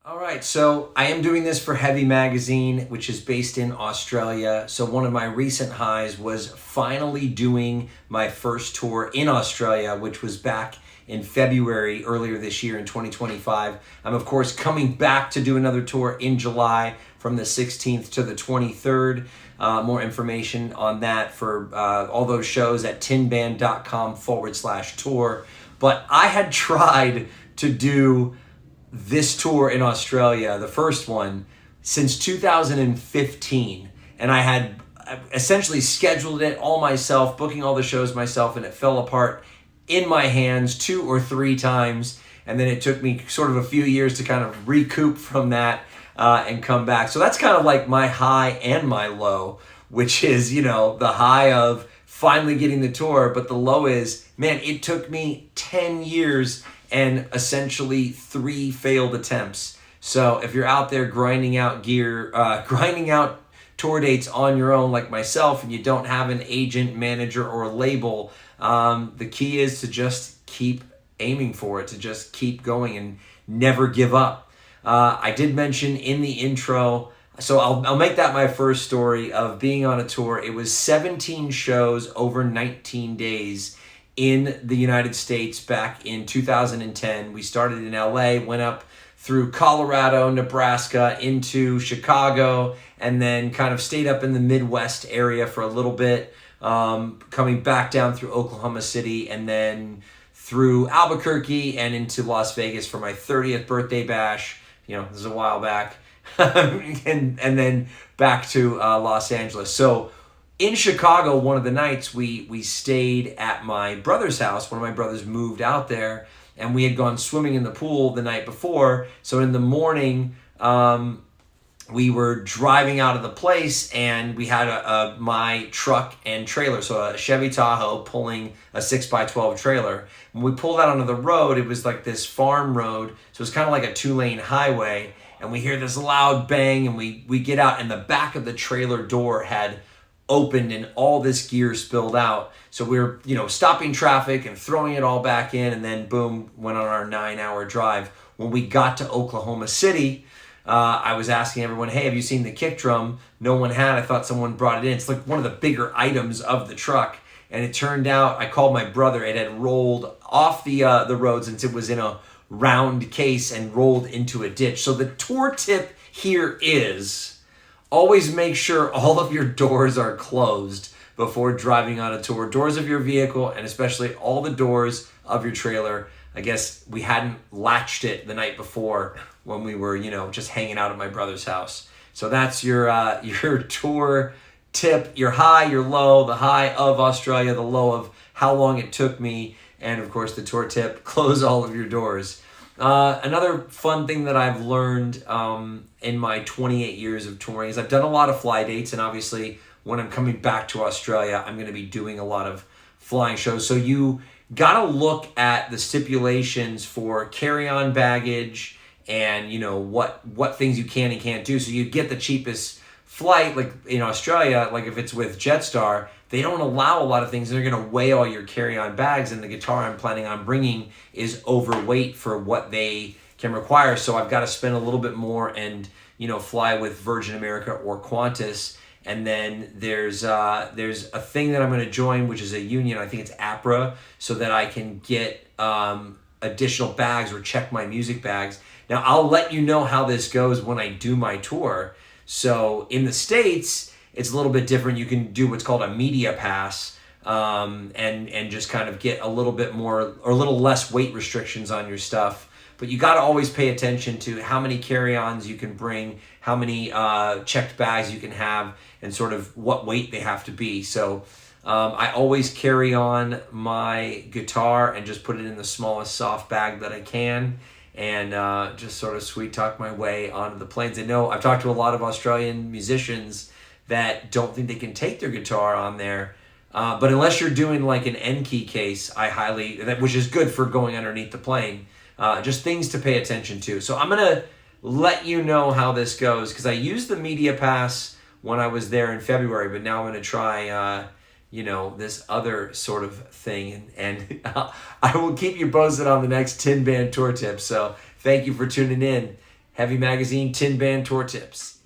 All right, so I am doing this for Heavy Magazine, which is based in Australia. So one of my recent highs was finally doing my first tour in Australia, which was back in February earlier this year in 2025. I'm of course coming back to do another tour in July from the 16th to the 23rd. More information on that for all those shows at tinband.com/tour. But I had tried to do this tour in Australia, the first one, since 2015. And I had essentially scheduled it all myself, booking all the shows myself, and it fell apart in my hands 2 or 3 times. And then it took me sort of a few years to kind of recoup from that and come back. So that's kind of like my high and my low, which is, the high of finally getting the tour, but the low is, man, it took me 10 years and essentially 3 failed attempts. So if you're out there grinding out grinding out tour dates on your own like myself, and you don't have an agent, manager, or label, the key is to just keep aiming for it, to just keep going and never give up. I did mention in the intro, so I'll make that my first story of being on a tour. It was 17 shows over 19 days in the United States back in 2010. We started in LA, went up through Colorado, Nebraska, into Chicago, and then kind of stayed up in the Midwest area for a little bit, coming back down through Oklahoma City, and then through Albuquerque and into Las Vegas for my 30th birthday bash. This is a while back. and then back to Los Angeles. So in Chicago, one of the nights we stayed at my brother's house. One of my brothers moved out there, and we had gone swimming in the pool the night before. So in the morning, we were driving out of the place, and we had my truck and trailer, so a Chevy Tahoe pulling a 6x12 trailer. When we pulled out onto the road, it was like this farm road, so it was kind of like a 2-lane highway, and we hear this loud bang, and we get out, and the back of the trailer door had opened and all this gear spilled out. So we were, stopping traffic and throwing it all back in, and then boom, went on our 9-hour drive. When we got to Oklahoma City, I was asking everyone, hey, have you seen the kick drum? No one had. I thought someone brought it in. It's like one of the bigger items of the truck. And it turned out, I called my brother, it had rolled off the road, since it was in a round case, and rolled into a ditch. So the tour tip here is, always make sure all of your doors are closed before driving on a tour. Doors of your vehicle, and especially all the doors of your trailer. I guess we hadn't latched it the night before when we were, just hanging out at my brother's house. So that's your tour tip, your high, your low, the high of Australia, the low of how long it took me, and of course the tour tip, close all of your doors. Another fun thing that I've learned in my 28 years of touring is I've done a lot of fly dates, and obviously when I'm coming back to Australia, I'm going to be doing a lot of flying shows. So you got to look at the stipulations for carry-on baggage and, what things you can and can't do. So you get the cheapest flight, like in Australia, like if it's with Jetstar, they don't allow a lot of things, and they're going to weigh all your carry-on bags, and the guitar I'm planning on bringing is overweight for what they can require. So I've got to spend a little bit more and, fly with Virgin America or Qantas. And then there's a thing that I'm going to join, which is a union. I think it's APRA, so that I can get additional bags or check my music bags. Now, I'll let you know how this goes when I do my tour. So in the States, it's a little bit different. You can do what's called a media pass, and just kind of get a little bit more or a little less weight restrictions on your stuff. But you got to always pay attention to how many carry-ons you can bring, how many checked bags you can have, and sort of what weight they have to be. So I always carry on my guitar and just put it in the smallest soft bag that I can, and just sort of sweet talk my way onto the planes. I know I've talked to a lot of Australian musicians that don't think they can take their guitar on there. But unless you're doing like an N key case, which is good for going underneath the plane, just things to pay attention to. So I'm going to let you know how this goes, because I used the media pass when I was there in February, but now I'm going to try, this other sort of thing. And I will keep you posted on the next Tin Band tour tip. So thank you for tuning in. Heavy Magazine, TINBAND Tour Tips.